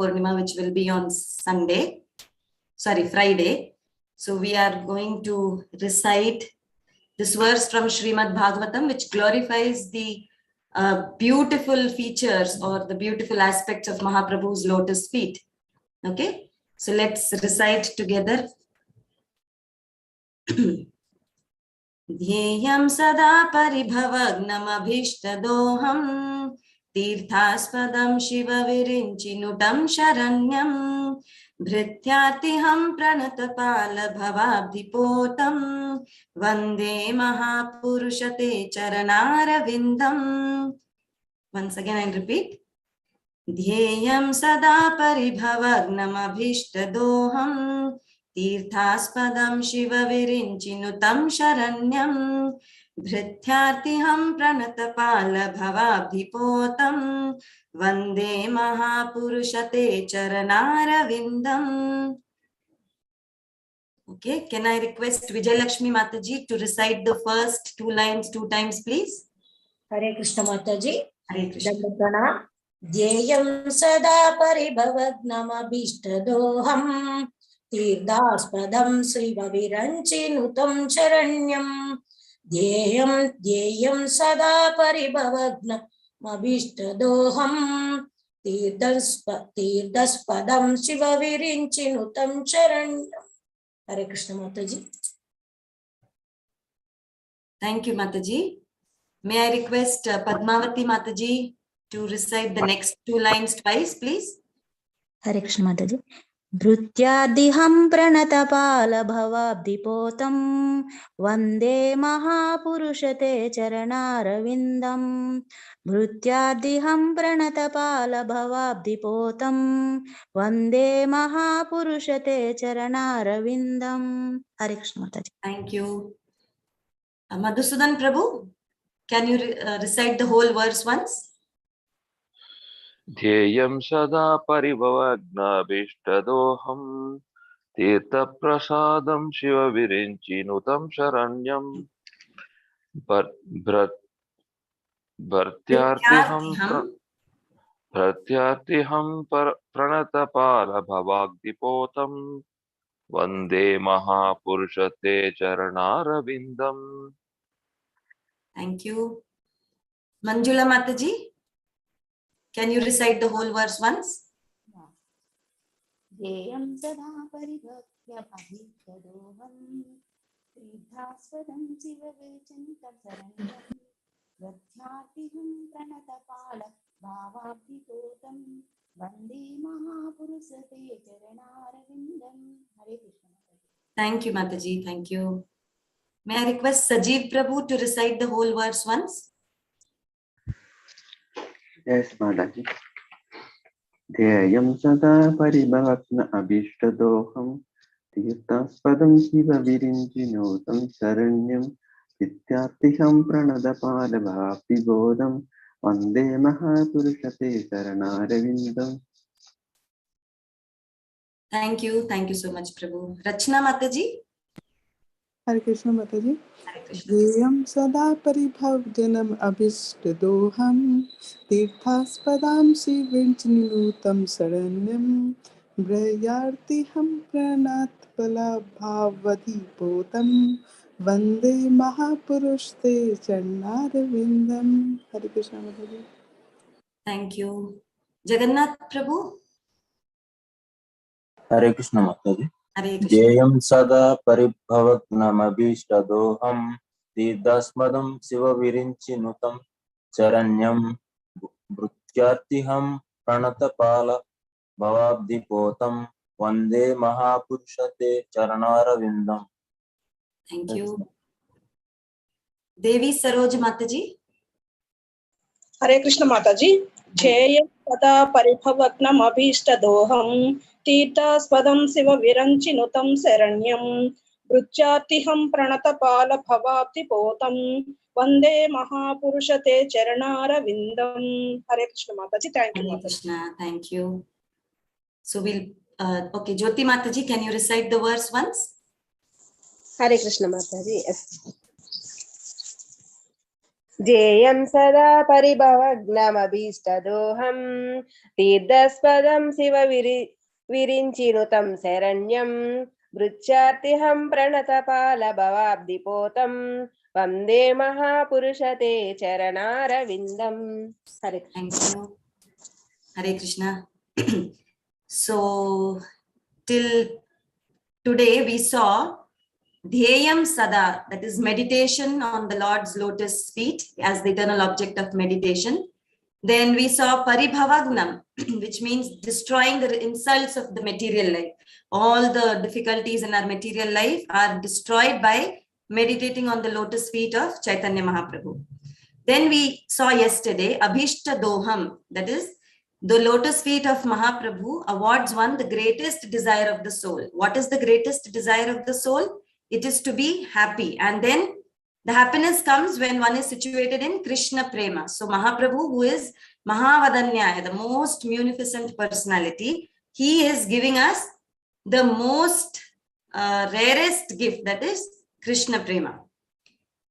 Purnima, which will be on Friday. So we are going to recite this verse from Srimad Bhagavatam, which glorifies the beautiful features or the beautiful aspects of Mahaprabhu's lotus feet. Okay, so let's recite together. Dhyeyam sada paribhavagnam abhishtadoham tirthaspadam shiva virinchinutam sharanyam Bhrityatiham pranatapala bhavabdipotam Vande Mahapurushate Charanara. Once again I'll repeat. Dhyeyam sada paribhavagnam abhishtadoham Tirthaspadam shiva virinchinutam sharanyam Bhrityartiham pranatapala bhavabdipotam Vande Mahapurushate Charanara. Okay, can I request Vijayalakshmi Mataji to recite the first 2 lines 2 times, please? Hare Krishna Mataji. Hare Krishna. Dandapana. Dhyeyam sada paribhavagnam abhishtadoham Tirthaspadam Shiva viranchinutam charanyam Dhyeyam sada paribhavagnam abhishtadoham Tirthaspadam Shiva virinchinutam charanyam. Hare Krishna Mataji. Thank you, Mataji. May I request Padmavati Mataji to recite the next 2 lines twice, please? Hare Krishna Mataji. Dhrutyadiham pranatapala bhavabdipotam Vande Mahapurushate Charanaravindam Dhrutyadiham pranatapala bhavabdipotam Vande Mahapurushate Charanaravindam. Hare Krishna Mataji. Thank you. Madhusudan Prabhu, can you recite the whole verse once? Dhyeyam sada paribhavagnaabhishtadoham tirthaprasadam shiva virinchinutam sharanyam Bhartyartiham pranatapala bhavagdipotam Vande Mahapurushate Charanarvindam. Thank you. Manjula Mataji, can you recite the whole verse once? Deyam sada paribhagya abhishtadoham Tirthaspadam Shiva virinchinutam sharanyam Bhrityatiham pranatapala bhavabdipotam Vande Mahapurushate Charanarvindam. Hare Krishna. Thank you, Mataji. Thank you. May I request Sajeev Prabhu to recite the whole verse once? Yes, Mataji. Dhyeyam sada paribhavagna abhishtadoham Tirthaspadam Shiva virinchinutam sharanyam Vidyartiham pranadapala bhavabdibodham Vande Mahapurushate Charanarvindam. Thank you. Thank you so much, Prabhu. Rachna Mataji. Hare Krishna Mataji. Hare Krishna. Dhyeyam sada paribhavjanam abhishtadoham Tirthaspadam Shivinchinutam saranyam Brayartiham pranatpala bhavadipotam Vande Mahapurushte Charnarvindam. Hare Krishna Mataji. Thank you. Jagannath Prabhu. Hare Krishna Mataji. Hare Krishna. Jayam sada paribhavagnamabhishtadoham Tirthaspadam Shiva virinchinutam charanyam Bhrityartiham pranatapala bhavabdipotam Vande Mahapurushate Charanarvindam. Thank you. Devi Saroj Mataji. Hare Krishna Mataji. Jayam sada paribhavagnam abhishtadoham Tirthaspadam Shiva viranchinutam saranyam Bhrityatiham pranatapala bhavabdipotam Vande Mahapurushate Charanarvindam. Hare Krishna Mataji. Thank you, Hare Mataji. Krishna. Thank you. So we'll, okay, Jyoti Mataji, can you recite the verse once? Hare Krishna Mataji. Yes. जेयं सदा परिभवग्नमभीष्टदोहं तीर्थस्पदं शिव विरिञ्चिनुतं शरण्यं मृच्छार्तिहं प्रणतपालभवाब्धिपोतं वन्दे महापुरुषते चरणारविन्दम् हरे Thank you. Hare Krishna. So till today we saw Dhyayam Sada, that is meditation on the Lord's lotus feet as the eternal object of meditation. Then we saw Paribhavagnam, which means destroying the insults of the material life. All the difficulties in our material life are destroyed by meditating on the lotus feet of Caitanya Mahaprabhu. Then we saw yesterday Abhishta Doham, that is the lotus feet of Mahaprabhu awards one the greatest desire of the soul. What is the greatest desire of the soul? It is to be happy. And then the happiness comes when one is situated in Krishna Prema. So Mahaprabhu, who is Mahavadanyaya, the most munificent personality, he is giving us the most rarest gift, that is Krishna Prema.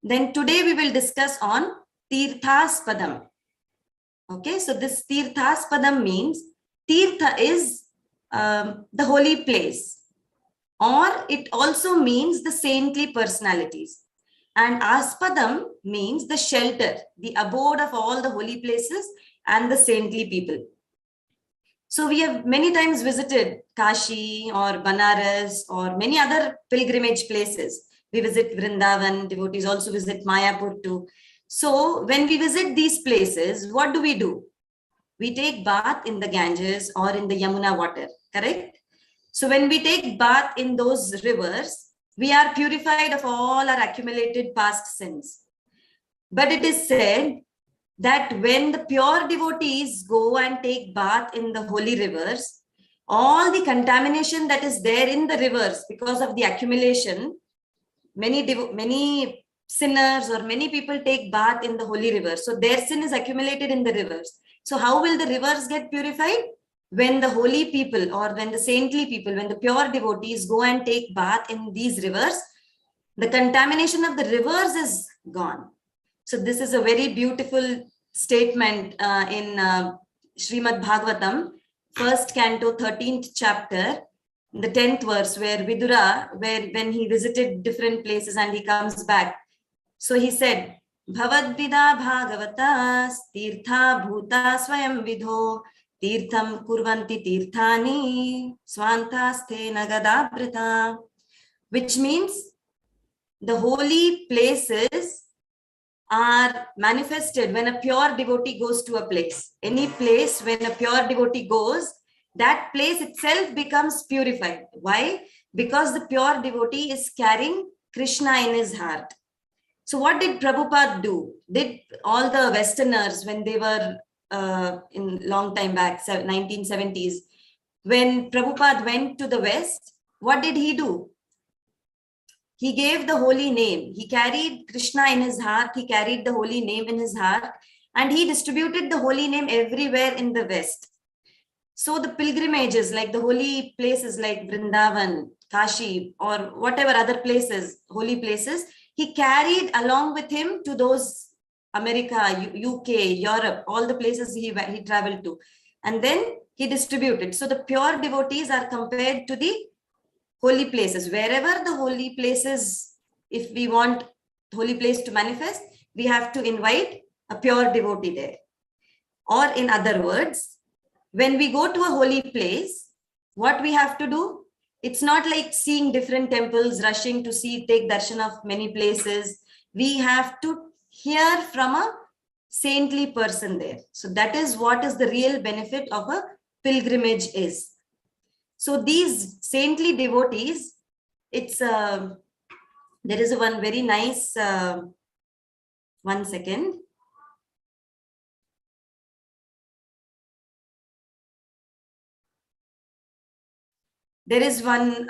Then today we will discuss on Tirthaspadam. Okay, so this Tirthaspadam means Tirtha is the holy place, or it also means the saintly personalities. And Aspadam means the shelter, the abode of all the holy places and the saintly people. So we have many times visited Kashi or Banaras or many other pilgrimage places. We visit Vrindavan, devotees also visit Mayapur too. So when we visit these places, what do? We take bath in the Ganges or in the Yamuna water, correct? So when we take bath in those rivers, we are purified of all our accumulated past sins. But it is said that when the pure devotees go and take bath in the holy rivers, all the contamination that is there in the rivers because of the accumulation, many sinners or many people take bath in the holy rivers. So their sin is accumulated in the rivers. So how will the rivers get purified? When the holy people or when the saintly people, when the pure devotees go and take bath in these rivers, the contamination of the rivers is gone. So this is a very beautiful statement in Srimad Bhagavatam, 1st canto, 13th chapter, the 10th verse, where Vidura, when he visited different places and he comes back. So he said, Bhavadvida Bhagavatas Tirtha Bhuta Swayam Vidho Tirtham Kurvanti Tirthani Swantaste Nagadabrita, which means the holy places are manifested when a pure devotee goes to a place. Any place when a pure devotee goes, that place itself becomes purified. Why? Because the pure devotee is carrying Krishna in his heart. So what did Prabhupada do? Did all the Westerners, when they were in long time back, 1970s, when Prabhupada went to the West, what did he do? He gave the holy name. He carried Krishna in his heart. He carried the holy name in his heart, and he distributed the holy name everywhere in the West. So the pilgrimages, like the holy places like Vrindavan, Kashi, or whatever other places, holy places, he carried along with him to those America, UK, Europe, all the places he traveled to. And then he distributed. So the pure devotees are compared to the holy places. Wherever the holy places, if we want holy place to manifest, we have to invite a pure devotee there. Or in other words, when we go to a holy place, what we have to do? It's not like seeing different temples, rushing to take darshan of many places. We have to hear from a saintly person there. So that is what is the real benefit of a pilgrimage is. So these saintly devotees, there is one very nice, one second. There is one,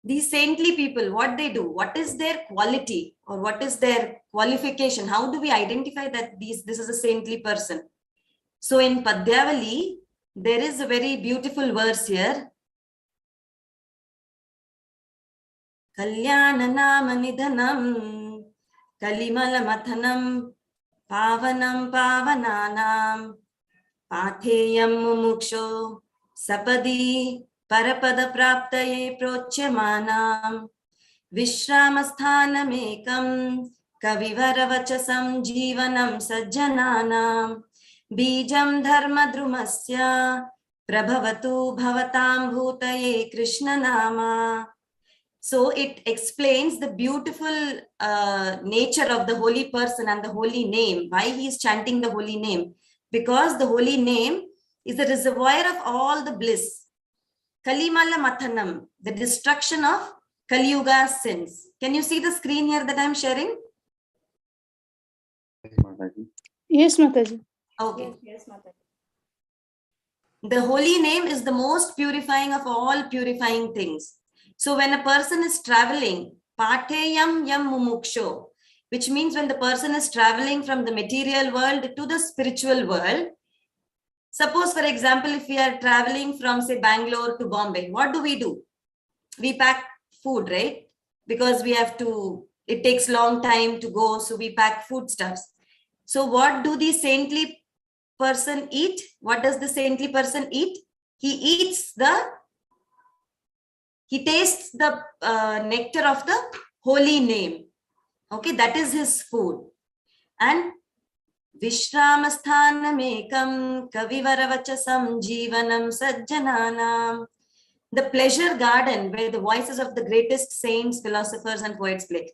these saintly people, what they do, what is their quality or what is their qualification? How do we identify that this is a saintly person? So in Padyavali, there is a very beautiful verse here. Kalyananama nidhanam Kalimalamathanam Pavanam Pavananam Patheyam Mumuksho Sapadi Parapada Praptaye Prochyamanam Vishramasthanamekam Kavivaravachasam Jivanam Sajjananam Bijam Dharmadrumasya Prabhavatu Bhavatam Bhutaye Krishna Nama. So it explains the beautiful nature of the holy person and the holy name, why he is chanting the holy name. Because the holy name is the reservoir of all the bliss. Kalimala Mathanam, the destruction of Kali Yuga sins. Can you see the screen here that I am sharing? Yes, Mataji. Okay. Yes, Mataji. The holy name is the most purifying of all purifying things. So when a person is traveling, Patheyam Yam Mumuksho, which means when the person is traveling from the material world to the spiritual world. Suppose, for example, if we are traveling from, say, Bangalore to Bombay, what do? We pack food, right? Because we have to, it takes long time to go, so we pack foodstuffs. So what do the saintly person eat? What does the saintly person eat? He tastes the nectar of the holy name. Okay, that is his food. And Vishramasthanamekam Kavivaravachasam Jivanam Sajjananam. The pleasure garden where the voices of the greatest saints, philosophers, and poets play.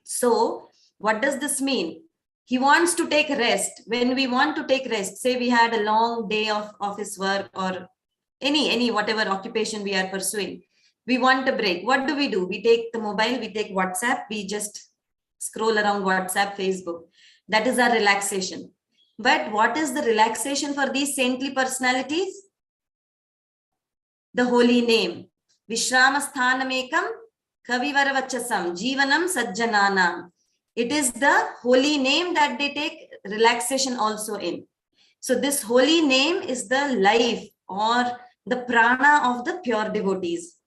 So, what does this mean? He wants to take rest. When we want to take rest, say we had a long day of office work or any whatever occupation we are pursuing, we want a break. What do? We take the mobile, we take WhatsApp, we just scroll around WhatsApp, Facebook. That is our relaxation. But what is the relaxation for these saintly personalities? The holy name. Vishramasthanamekam Kavivaravachasam Jivanam Sajjananam. It is the holy name that they take relaxation also in. So this holy name is the life or the prana of the pure devotees.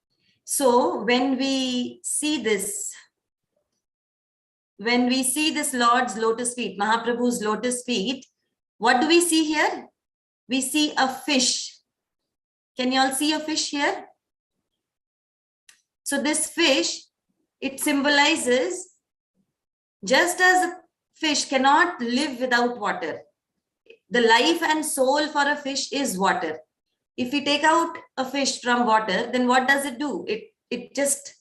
So when we see this Lord's lotus feet, Mahaprabhu's lotus feet, what do we see here? We see a fish. Can you all see a fish here? So this fish, it symbolizes, just as a fish cannot live without water, the life and soul for a fish is water. If we take out a fish from water, then what does it do? It just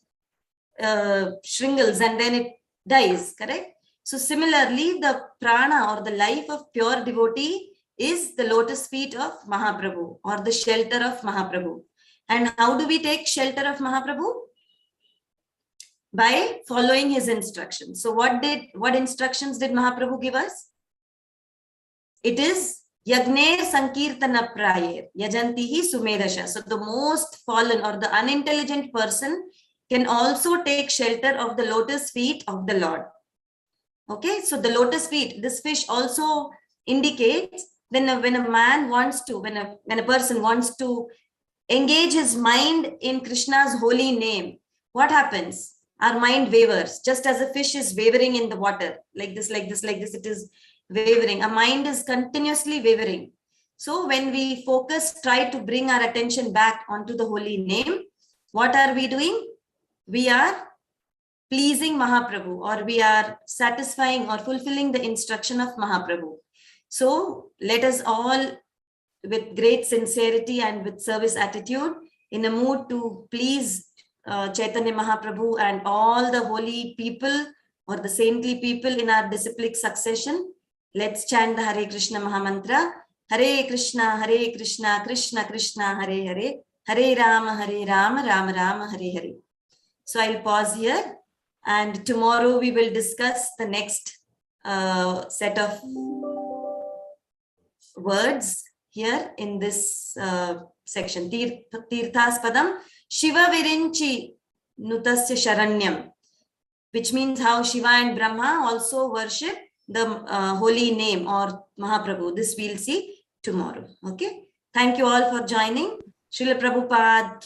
shrinkles and then it dies, correct? So similarly, the prana or the life of pure devotee is the lotus feet of Mahaprabhu or the shelter of Mahaprabhu. And how do we take shelter of Mahaprabhu? By following his instructions. So what instructions did Mahaprabhu give us? It is Yagner Sankirtana Prayer, Yajantihi Sumedasha. So the most fallen or the unintelligent person can also take shelter of the lotus feet of the Lord. Okay, so the lotus feet, this fish also indicates when a person wants to engage his mind in Krishna's holy name, what happens? Our mind wavers, just as a fish is wavering in the water, like this, it is wavering. Our mind is continuously wavering. So when we try to bring our attention back onto the holy name, what are we doing? We are pleasing Mahaprabhu, or we are satisfying or fulfilling the instruction of Mahaprabhu. So let us all, with great sincerity and with service attitude, in a mood to please Caitanya Mahaprabhu and all the holy people or the saintly people in our disciplic succession, let's chant the Hare Krishna Mahamantra. Hare Krishna, Krishna Krishna, Hare Hare, Hare Rama, Rama Rama, Hare Hare. So I'll pause here, and tomorrow we will discuss the next set of words here in this section. Tirthaspadam Shiva Virinchi Nutasya Sharanyam, which means how Shiva and Brahma also worship the holy name or Mahaprabhu. This we'll see tomorrow. Okay. Thank you all for joining. Srila Prabhupada.